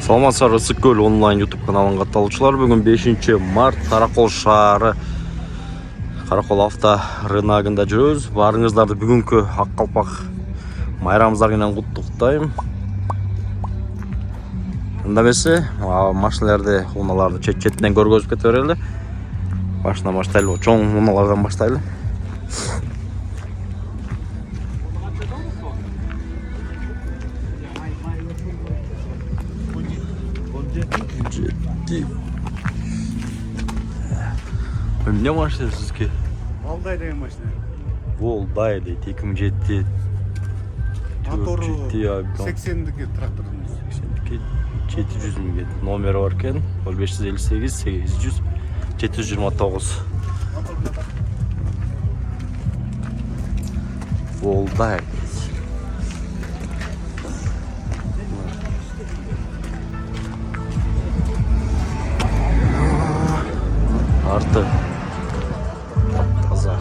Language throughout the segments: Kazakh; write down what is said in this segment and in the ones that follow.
Саламатсыздар, Ысык Көл онлайн YouTube каналын катталуучулар. Бүгүн 5 март Каракол шаары Каракол авто рыногунда жүрөбүз. Баарыңыздарды бүгүнкү ак калпак майрамыңыздар менен куттуктайм. Анда эмесе, машиналарды, унааларды чет-четинен көргөзүп кете берели. Башынан баштайлы, чоң унаалардан баштайлы. Ne машина sizge? Volday деген машина. Volday дейді, 2007. Мотору 80'дeki трактордун. 80'дeki 700 миң номері бар екен. 558 800 729. Volday. Artı таза.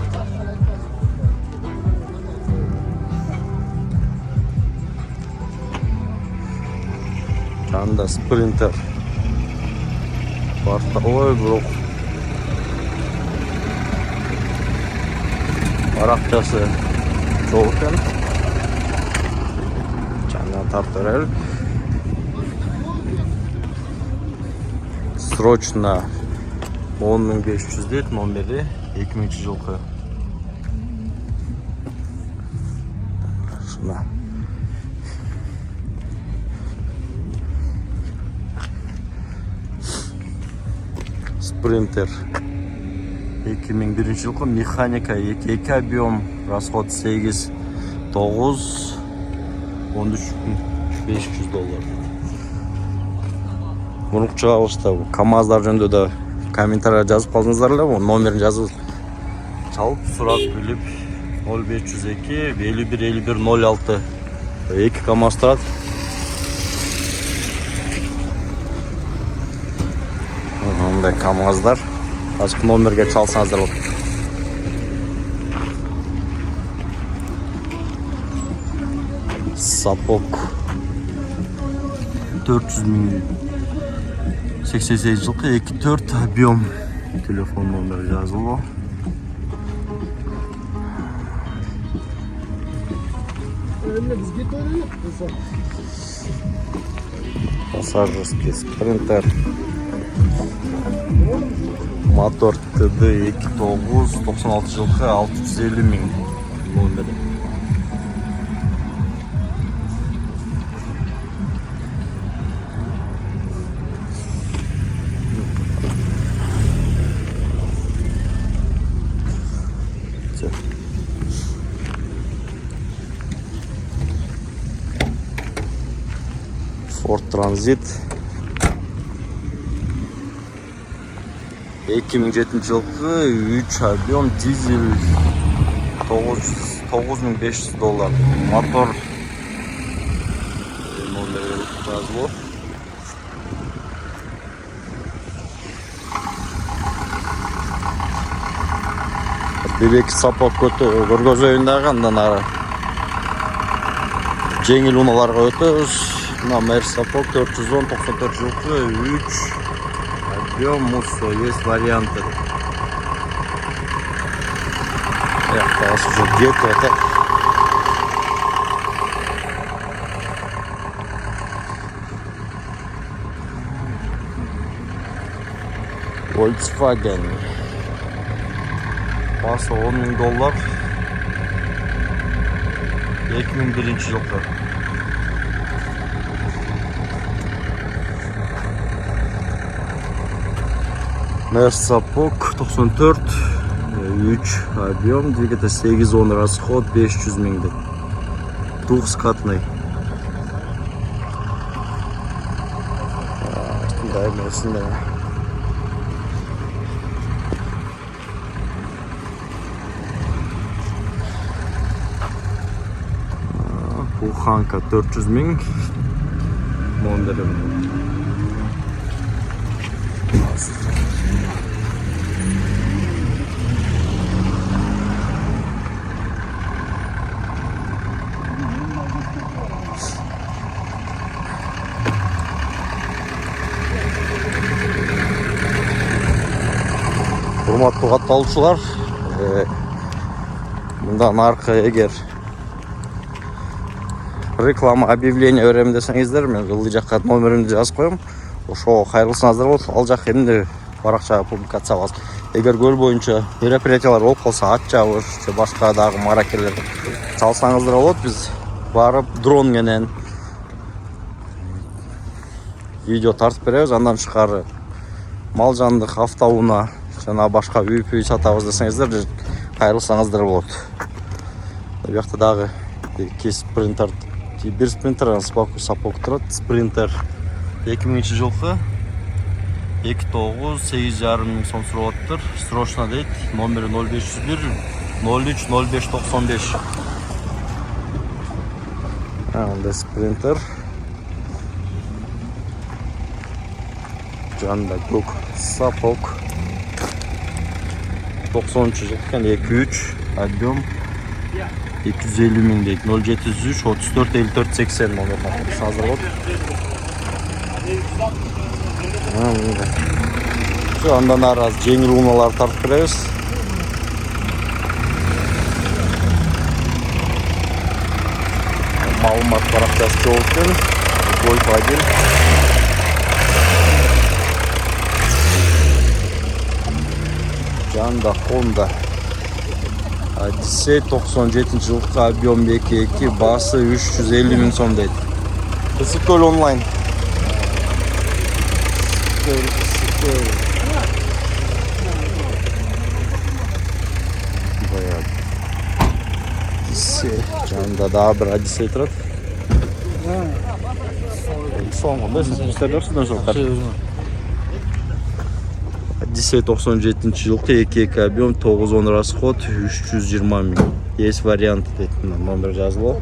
Жанында спринтер. Барта ой бирок. Аракчасы жол экен. Жанына тартырыр. Срочно 10.500 дейт, номери 2000 жылкы. Шуна. Спринтер 2001 жылкы, механика 2 объем, расход 8 9 13.500 доллар. Мурунчу алышта КамАЗдар жөнүндө да комментария жазып қалдыңыздар эле, номерин жазып чалып сурап билип 0502 51 51 06 2 КамАЗ турат. Мындай КамАЗдар ачык номерге чалсаңыздар болот. Сапок 400 миң 88 жылкы 2-4 объем. Телефон номері жазылы. Пассажирский спринтер. Мотор ТД 2.9 96 жылкы 650 миң номері. Ford Transit 2007 жылкы 3 объем дизель 9500 доллар. Мотор номері жазылы. Бебек сапок көргөзөйүн дагы, андан ары жеңил унааларга өтөбүз. Номер сапок 410 94 жылкы 3 объем муссо, есть варианты. Яктагысы уже жетип атат. Volkswagen басы 10 миң доллар 2001 жылкы. Мерсапок 94 3 объем, двигатель 8-10 расход 500 миң дейт. Двухскатный. Дай месинде. Буханка 400 миң. Мондерим. Урматтуу катталуучулар, мындан аркы эгер реклама объявление берем десеңиздер, мен ылдый жакка номеримди жазып коем. Ошого кайрылсаңыздар болот. Ал жак эмне баракчага публикация алабыз. Эгер көл боюнча мероприятиялар болуп калса, ат чабыш же башка дагы маракелер чалсаңыздар болот. Биз барып дрон менен видео тартып беребиз. Андан тышкары мал жандык автоунаа жана башка үй сатабыз десеңиздер, кайрылсаңыздар болот. Бу жакта дагы эки спринтер, бир спринтер сапок турат. Спринтер 2000-жылкы 2.9-8,5 миң сом сурап атыптыр. Срочно дейт. Номери 0501 03 0595. Анда спринтер. Жанда көк сапок. 90-жыл екен, 2.3 объем 250 миң дейт. 0703 34 54 80 номерден азыр болот. Андан ары аз жеңил унаалар тартып беребиз. Маалымат баракчасы жок экен. Volkswagen. Жанда Honda. Odyssey 97-жылкы объем 2.2, басы 350 миң сом дейт. Ысыккөл онлайн. Жанында дагы бир Odyssey турат. Соңында сиздердерсиздер жолдар. Odyssey 97-жылкы 2.2 объем 910 расход 320 миң. Есть вариант дейт, номер жазылып.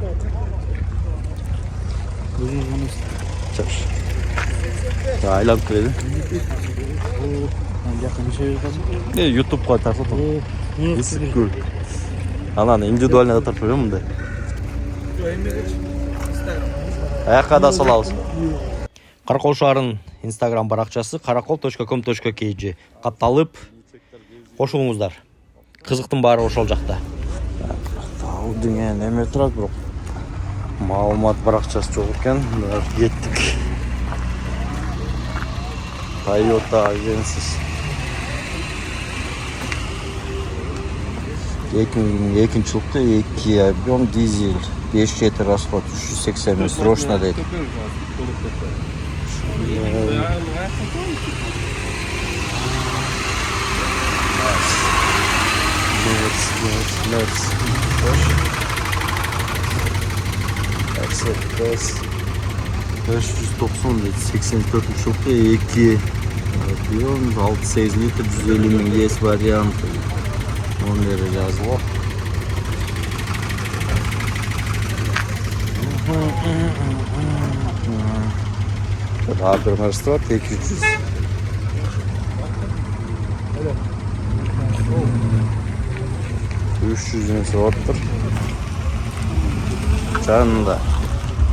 Чаш. Айланып келеді. Ютубқа тартып отыр. Ысыккөл. Ананы индивидуально тартып берем мындай. Аяққа да салабыз. Каракол шаарынын Instagram баракчасы karakol.com.kg катталып кошулуңуздар. Кызыктын баары ошол жакта. Тау дүние неме турат, бирок маалымат баракчасы жок экен. Кеттик. Toyota Agensis 2002-жылкы 2 объем дизель 5-7 расход 380 миң срочно дейт. Mercedes 590 дейт. 84-жылкы 2 объем 6-8 литр 150 миң. Есть вариант. Номери жазылып. Daha bir Mercedes var, 200. $300 watt'tır. Canında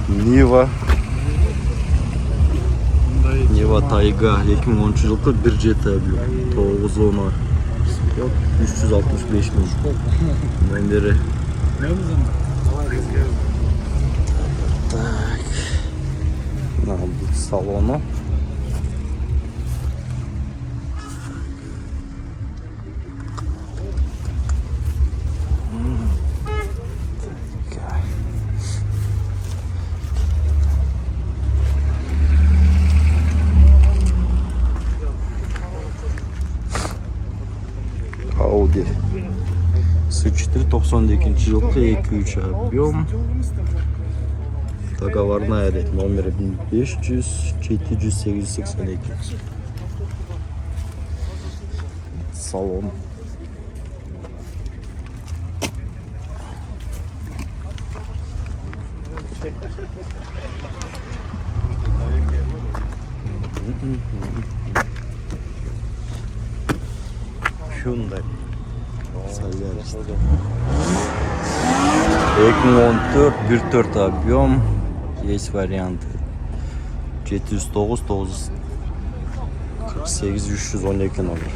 Niva Tayga 2013-жылкы 1.7 объем 910 365 миң. Номери. Так. Салону. Audi S4 92-жылкы 2.3 объем. Договорная дейт. Номери 500 700 882. Салон. Hyundai. 2014 1.4 объем. Есть варианты. 709 948 312 номер.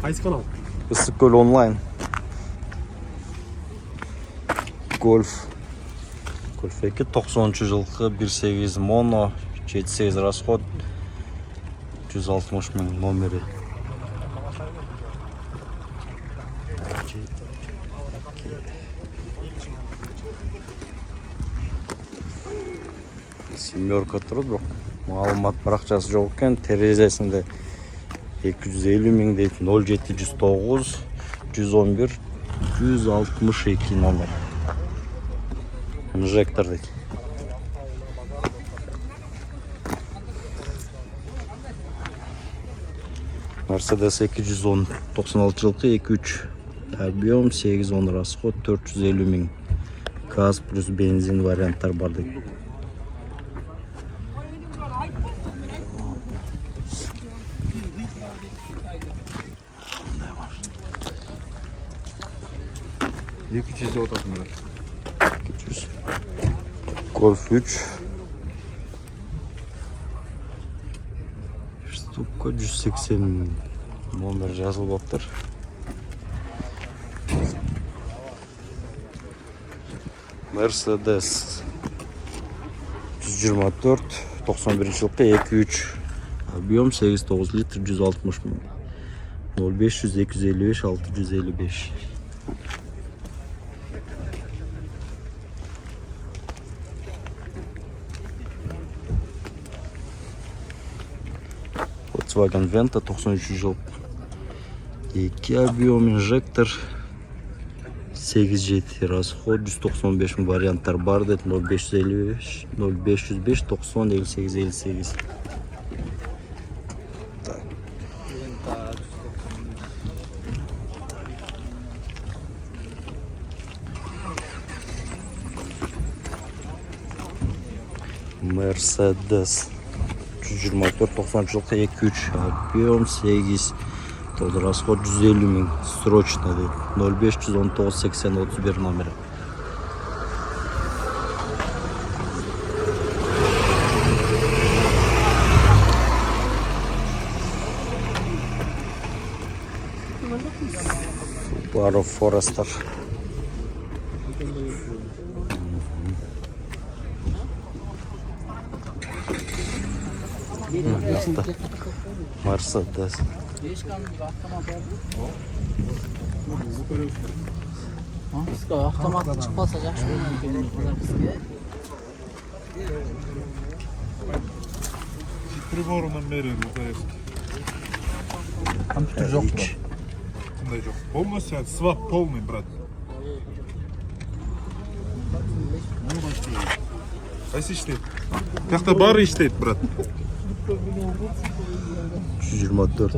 Qaysi kanal? Issiqko'l onlayn. Golf 2 90-жылғы 1.8 mono 7.8 расход 160 мың номері. Семерка тұр, бірақ мағлұмат парақшасы жоқ екен. Терезесінде 250 мың дейді. 0709 111 162 номер. Инжектор дейді. Mercedes 210 96 жылғы 2.3 объем 810 расход 450 мың. Газ плюс бензин варианттар бар дейді. Golf 3 штука 180 мың номер жазылып отыр. Mercedes 124 91 жылғы 2.3 объем 8-9 литр 160 мың. 0500 255 655. Volkswagen Venta 93 жыл. 2 объем инжектор 8.7 расход 195 мың варианттар бар деді. 0555 0505 90 58 58. Mercedes 124 90 жылғы 2.3 объем 8 расход 150 мың срочно дейді. 0519 80 31 номері. Subaru Forester. Mercedes. Avtomatlı çıkmasa жақсы болады бізге. Приборынан бері Компьютер жоқ па? қандай жоқ. Полностью свап полный, брат. Қайсы іштейді? Тақта бары іштейді, брат. 124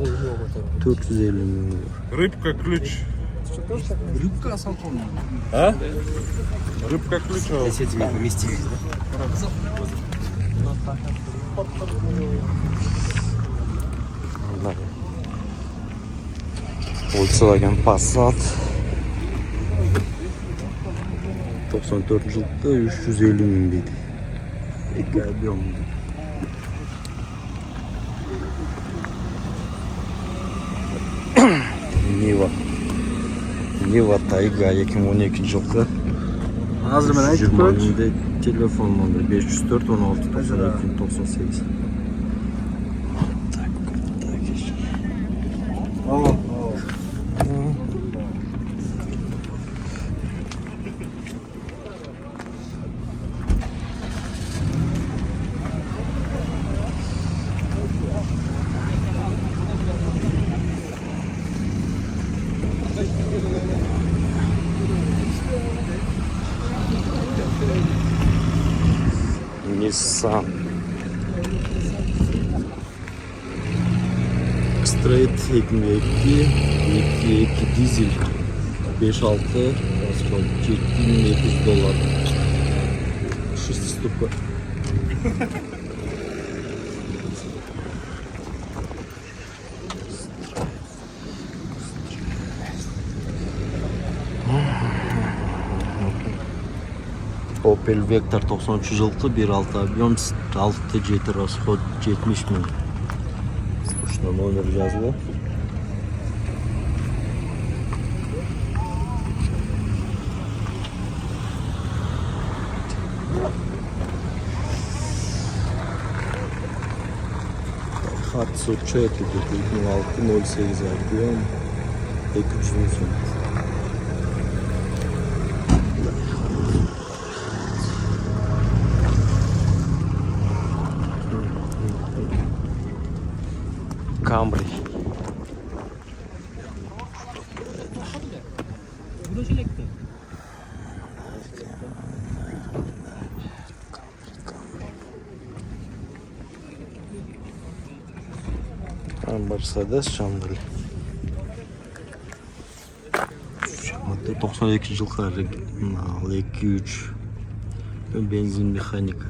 450 мың. Рыбка ключ. Рыбка салқын. А? Рыбка ключ. Если тебе поместились, да? Volkswagen Passat 94 жылғы 350 мың дейді. 2 объем. Niva Tayga 2012 жылғы. Hazır ben aytып Germanya'da telefon numarı 504 16 92 98. Nissan X-Trail 2.2 dizel 5.6 расход $7200 шестиступка. Opel Vectra 93 жылғы 1.6 объем 6.7 расход 70 мың. Скучно номер жазылы. 504 2006 08 объем 200 миң сом. Камри. Мерседес Шандаль. 92 жылғы оригинал 2.3 бензин механика.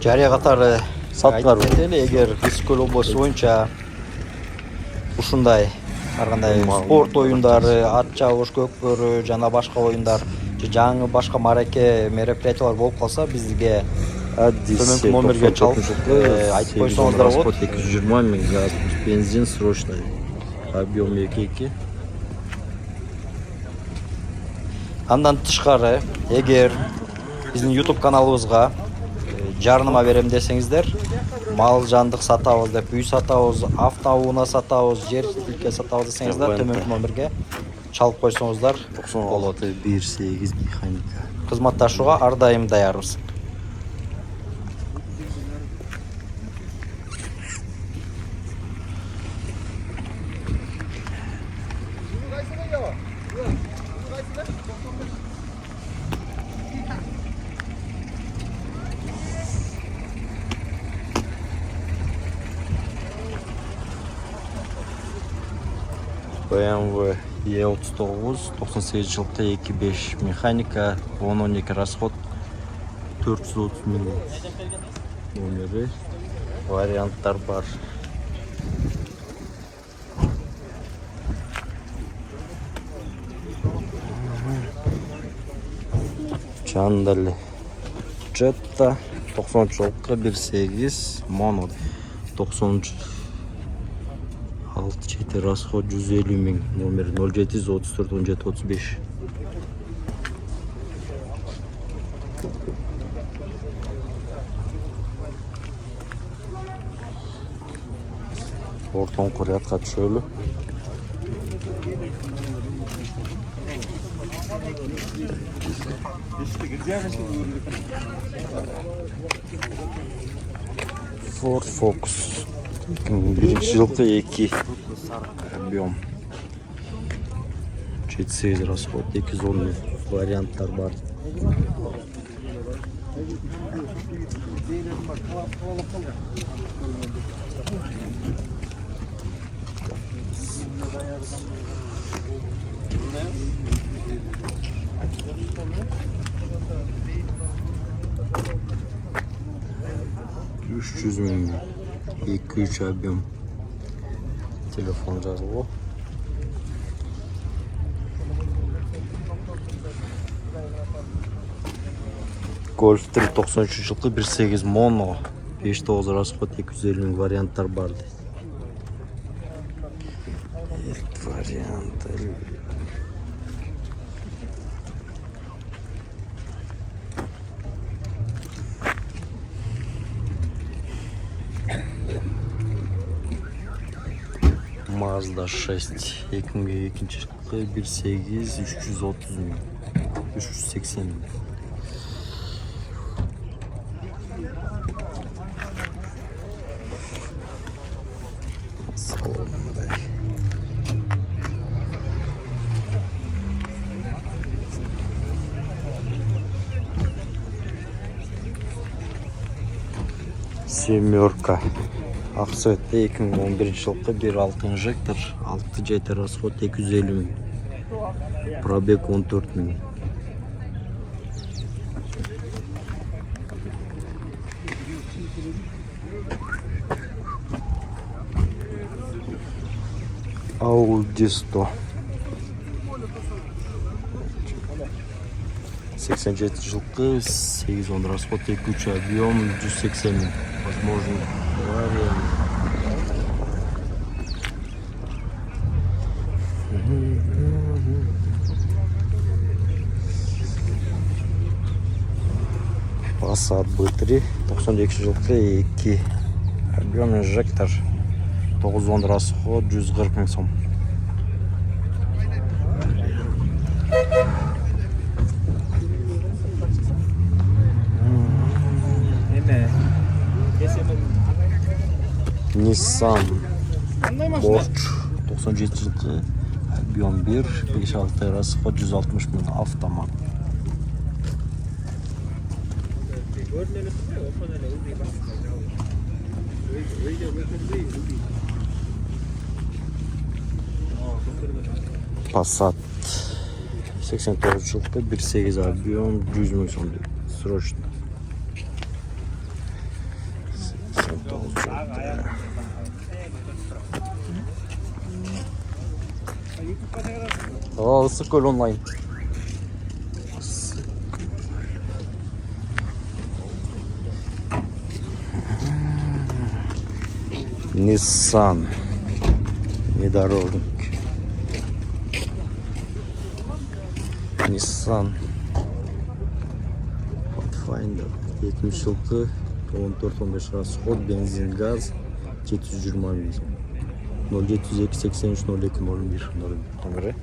Жария катары Саткар. эгер Кыргызстан облусу боюнча ушундай ар кандай спорт оюндары, ат чабыш, көкбөрү жана башка оюндар же жаңы башка мараке мероприятиялар болуп калса бизге төмөнкү номерге чалып айтып койсоңуздар болот. 220 миң газ, бензин срочный. Объем 2.2. Андан тышкары эгер биздин YouTube каналыбызга жарныма берем десеңиздер, мал жандык сатабыз деп, үй сатабыз, автоунаа сатабыз, жер тилке сатабыз десеңиздер, төмөнкү номерге чалып койсоңуздар болот. 1.8 механика. Кызматташууга ар дайым даярбыз. BMW E39 98 жылғы 2.5 механика 10-12 расход 430 миң номері варианттар бар. Шандаль Jetta 90 жылғы 1.8 моно 90 6 расход 150 миң номер 0734 17 35. Ортон курятка түшөлү. Ford Focus 2001 жылғы 2 объем 78 расход 210 варианттар бар. $300 миң 2-3 объем телефон жазылып. Golf 3 93 жылғы 1.8 моно 5.9 расход 250 миң варианттар бар. Варианты Mazda 6 2002 жылғы 1.8 330 миң 380 миң. Семерка Аксуетте 2011 жылғы 1.6 инжектор 6.7 расход 250 миң пробег 14 миң. Audi 100 87 жылғы 8-10 расход 2.3 объем 180 миң. Возможно, авария. Passat B3 92 жылғы 2 объем инжектор 910 расход 140 000 сом. Nissan Borç 97 жылғы объем 1 5-6 расход 160 000 автомат. Passat 89 жылғы 1.8 объем 100 000 сом срочно. 89 жылғы. Ысыккөл онлайн. Nissan внедорожник. Nissan Pathfinder 70 жылғы 14-15 расход бензин газ 720 000 сом. 0702 83 02 01 номері.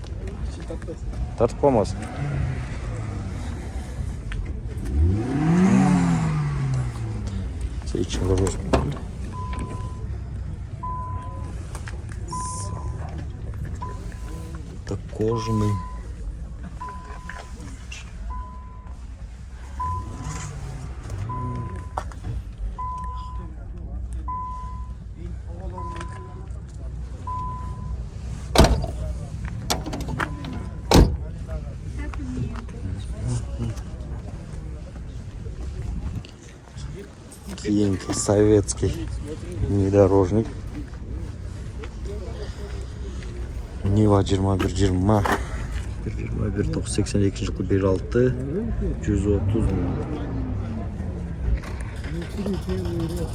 Тартып қалмасын. Сейтшін ғырғыз. Это кожаный. Киенький советский внедорожник. Нива 21-20 982 жылғы 1.6 130 000 709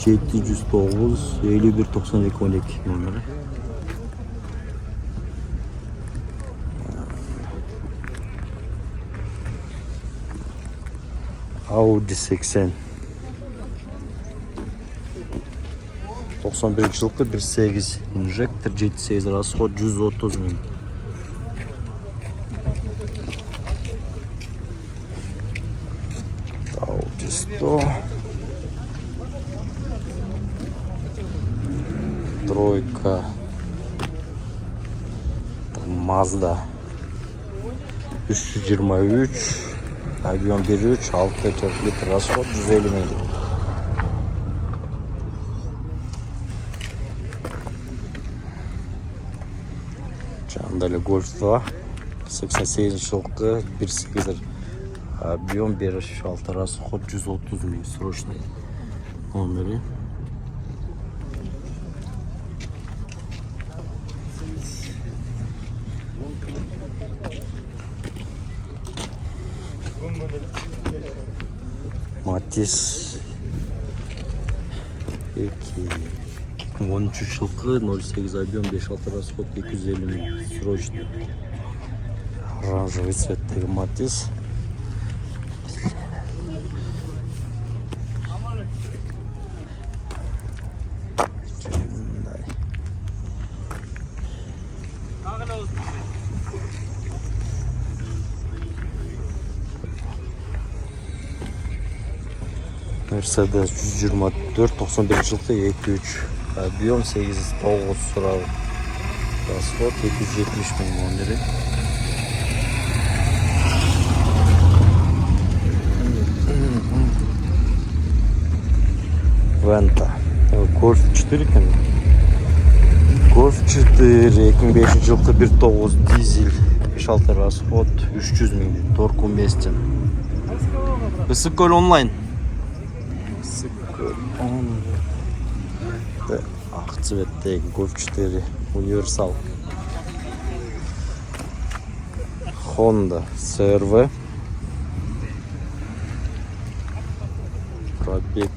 51 92 12 номері. Audi 80 91 жылғы 1.8 инжектор 7.8 расход 130 000. Audi 100 тройка Mazda 323 объем 1.3 6 литр расход 150 000. Далее Golf 2 88 жылғы 1.8 объем 1.6 расход 130 000 срочный номері. Matiz 13 жылғы 08 объем 5-6 расход 250 000 срочно. Оранжевый цветтегі Matiz. Mercedes 124 91 жылғы 2.3 объем 8-9 сұрау расход 270 000 номері. Venta Golf 4 екен. Golf 4 2005 жылғы 1.9 дизель 5-6 расход 300 000 торг уместен. Ысыккөл онлайн. Ақ цветтегі Golf 4 универсал. Honda CR-V пробег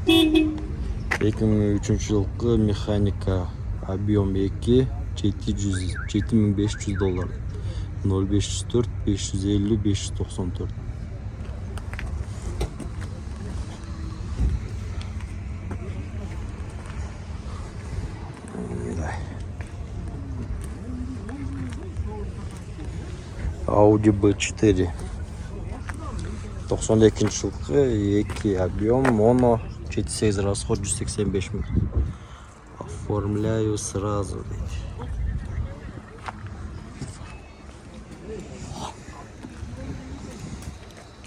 2003 жылғы механика объем 2 7500 доллар 0504 550 594. Audi B4. 92 жылғы 2 объем, моно 78 расход 185 000. Оформляю сразу.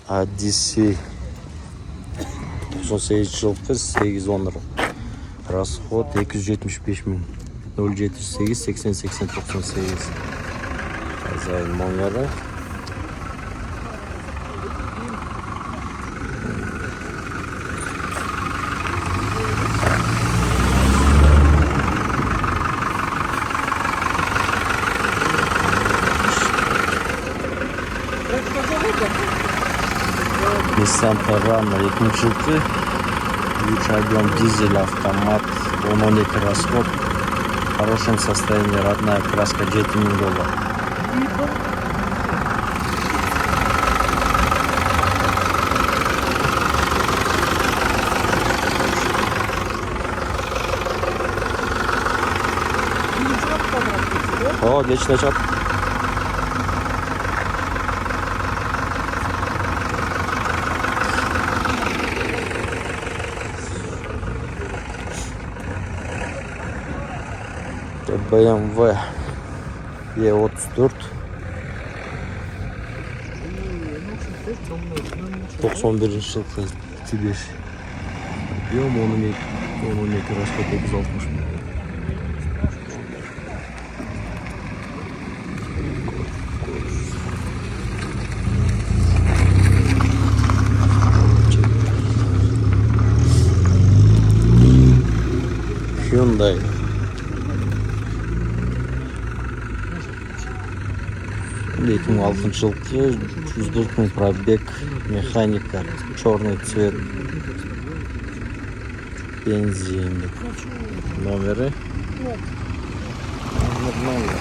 Odyssey 98 жылғы 810 расход 275 000. 078 80 80 98. Хозяин номері. Nissan Terrano 2000 жылғы 3 объем дизель автомат 12 расход в хорошем состоянии, родная краска $7 000. О, отлично, чат. BMW E34 91 жылғы 25 объем 12 расход 960 000. Hyundai 2006 жылғы 104 000 пробег, механика, черный цвет, бензин. Номеры. Нормально.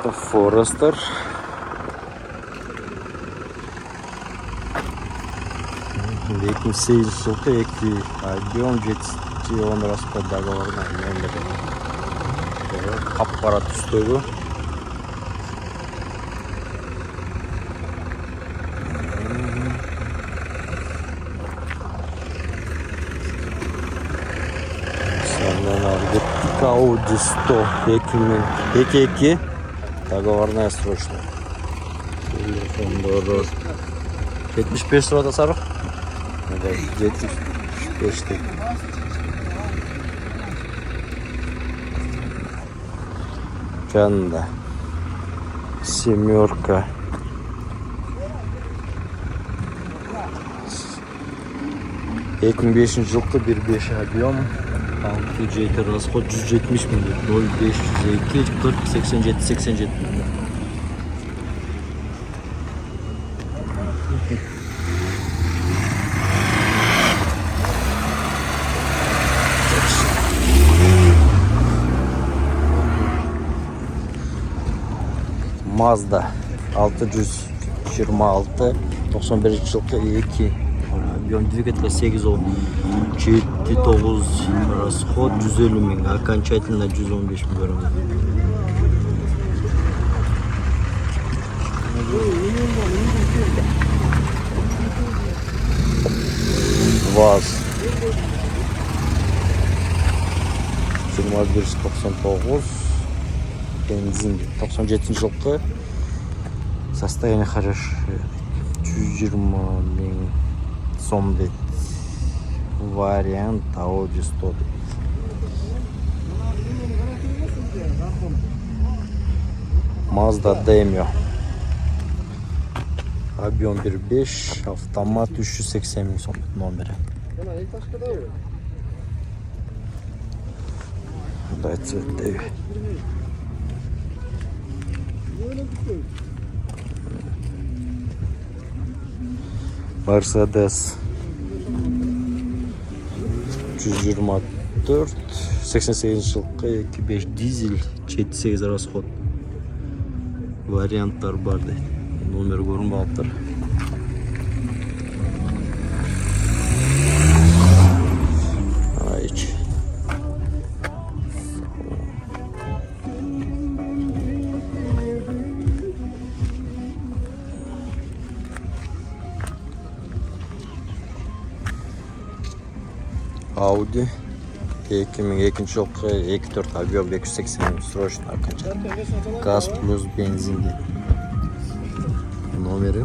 Это Forester. Lekin seyir жылғы 2 объем 10 расход договорной номері. Қап-қара түстегі. Сондан арғы Audi 100 2 договорная срочная. Телефондары 75 сұрада сарық. 75 тек. Жанында семерка 2005 жылғы 1.5 объем 6-7 расход 170 000, 0502 40 87 87 000. Mazda 626 91 жылғы 2 объем двигателя 810 7-9 расход 150 000, окончательно 115 000 беремін. ВАЗ 2199 бензин 97 жылғы, состояние хорошее, 120 000 сом дейді. Вариант Audi 100 дейді. Mazda Demio объем 1.5 автомат 380 000 сом номері. Дай цветтегі. Mercedes 124 88 жылғы 2.5 дизель 7-8 расход варианттар бар дейді. Номер көрінбей тұр. Audi 2002 жылғы 2.4 объем 280 000 срочно качать. Газ плюс бензин дейді. Номері.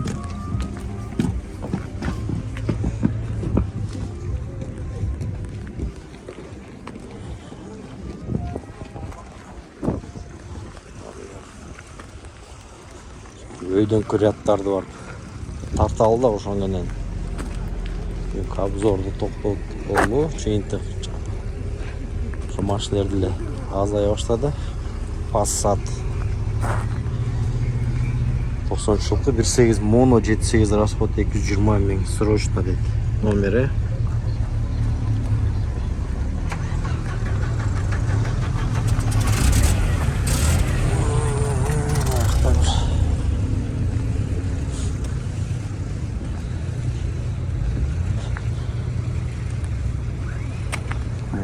Өйден күряттарды бар. Тарталы да ошоңдон обзорду токтоп болду. Чейинтек машиналерди эле азая баштады. Passat 90 жылкы 1.8 моно 7.8 расход 220 000 срочно дейт. Номери.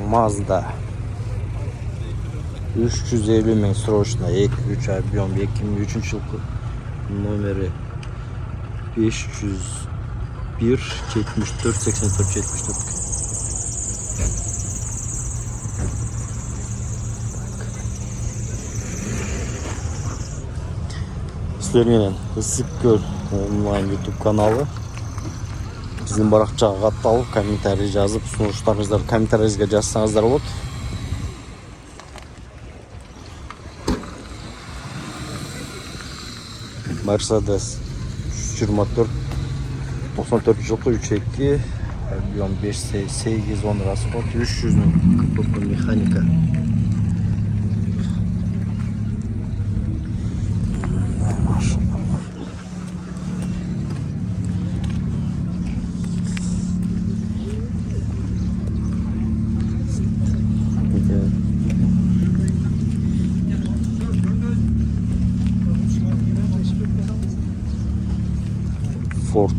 Mazda 350 000 срочно 2.3 объем 2003 жылкы номери 501 74 84 74. Сіздер менен Ысык Көл онлайн YouTube каналы. Біздің барақшаға катталып, комментарий жазып, ұсыныстарыңыздарды комментарийге жазсаңыздар болады. Mercedes 324 94 жылкы 3.2 объем 5.8 расход 300 000 кп механика. Ford.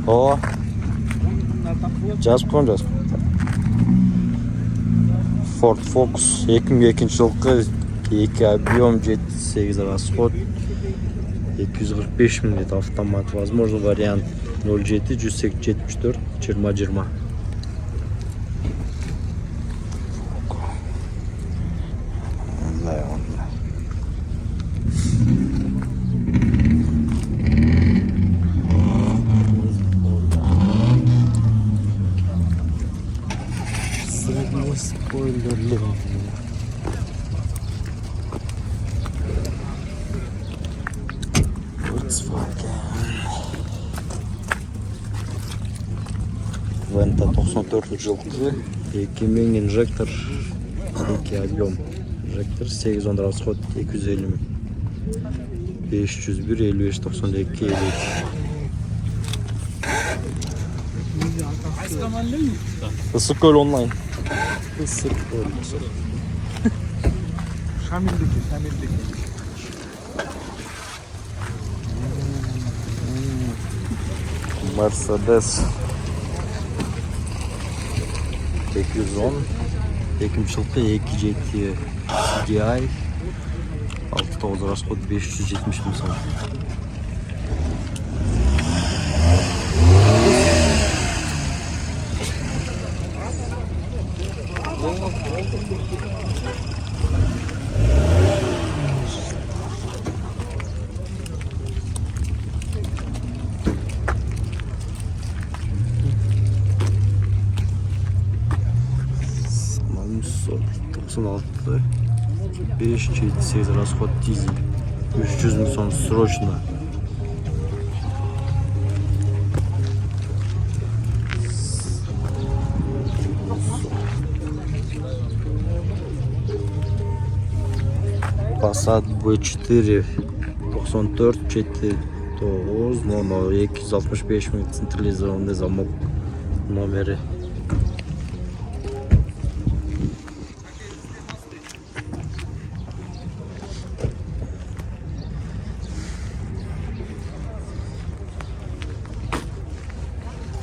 O. Жазып қойын. Ford Focus 2002 жылқы 2 объем 7.8 расход 245 000 дейді. Автомат. Возможно вариант 07 174 2020. Спойлерлер. Вента 94 жылкы 2000 инжектор 2 объем инжектор 8 расход 250 000 501 55 92 52. Ысык Көл онлайн. Ысык Көл. Шамилдики. Mercedes 210 2 жылкы 2.7 CDI 6.9 расход 570 000 сом. Самсунг 96 5.7 расход дизель 300 000 сом срочно. Passat B4 94 79 mono 265 000 централизованный замок номери.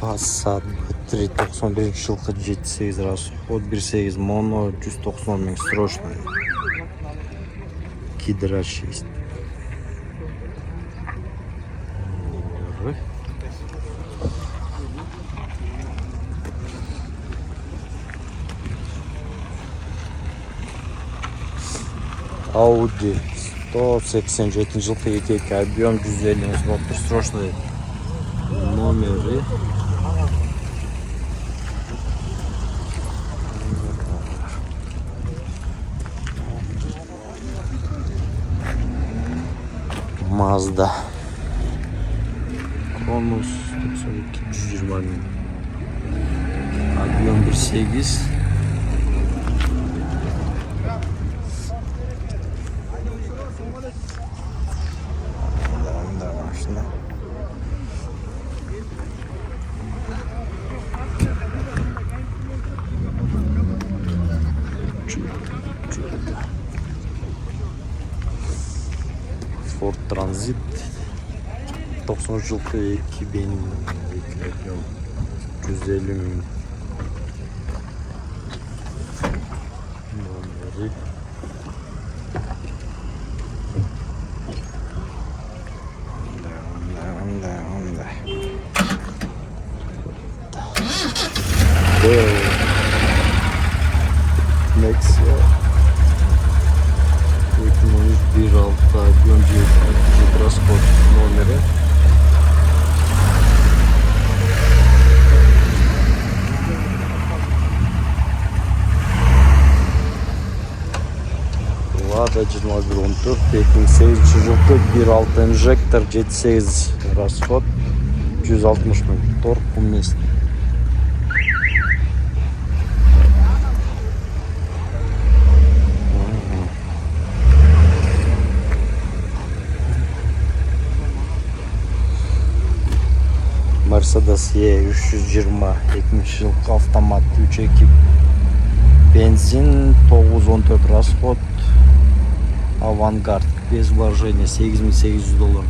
Passat B3 91 жылкы 7.8 расход 1.8 mono 190 000 срочно. Кидра 6. Audi 187 жылкы этек объем 150 отыр срочный номері. Mazda Kronos 92 120 bin. Объем 1.8. Ford Transit 90 жылкы 2000 объем 150 bin. Номері. Nexia 2013 1.6 объем 9 расход номері. Lada 2114 2008 жылкы 1.6 инжектор 7.8 расход 160 bin. Торг уместный. Mercedes E320 2000 жылкы автомат 3.2 бензин 914 расход Авангард без вложения $8800.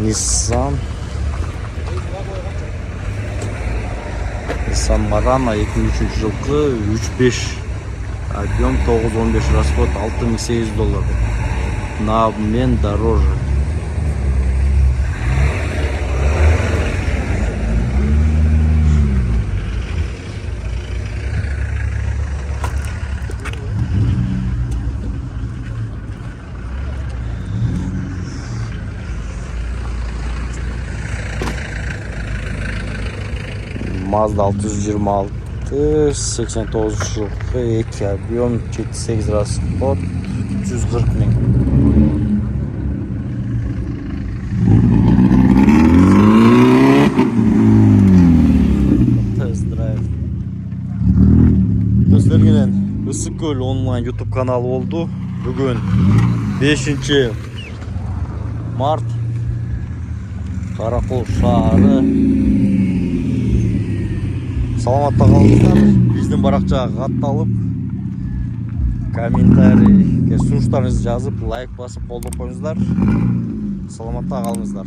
Nissan Marana 2003 жылкы 3.5 объем 915 расход $6800. На обмен дороже. Mazda 626 89 жылкы 2 объем 78 расход 140 bin. Тест-драйв. Достарменен Ысыккөл онлайн YouTube каналы болду. Бүгүн 5 март Каракол шаары. Саламатта қалыңыздар. Биздин баракчага катталып, комментарий, сунуштарыңызды жазып, лайк басып колдоп коюңуздар. Саламатта қалыңыздар.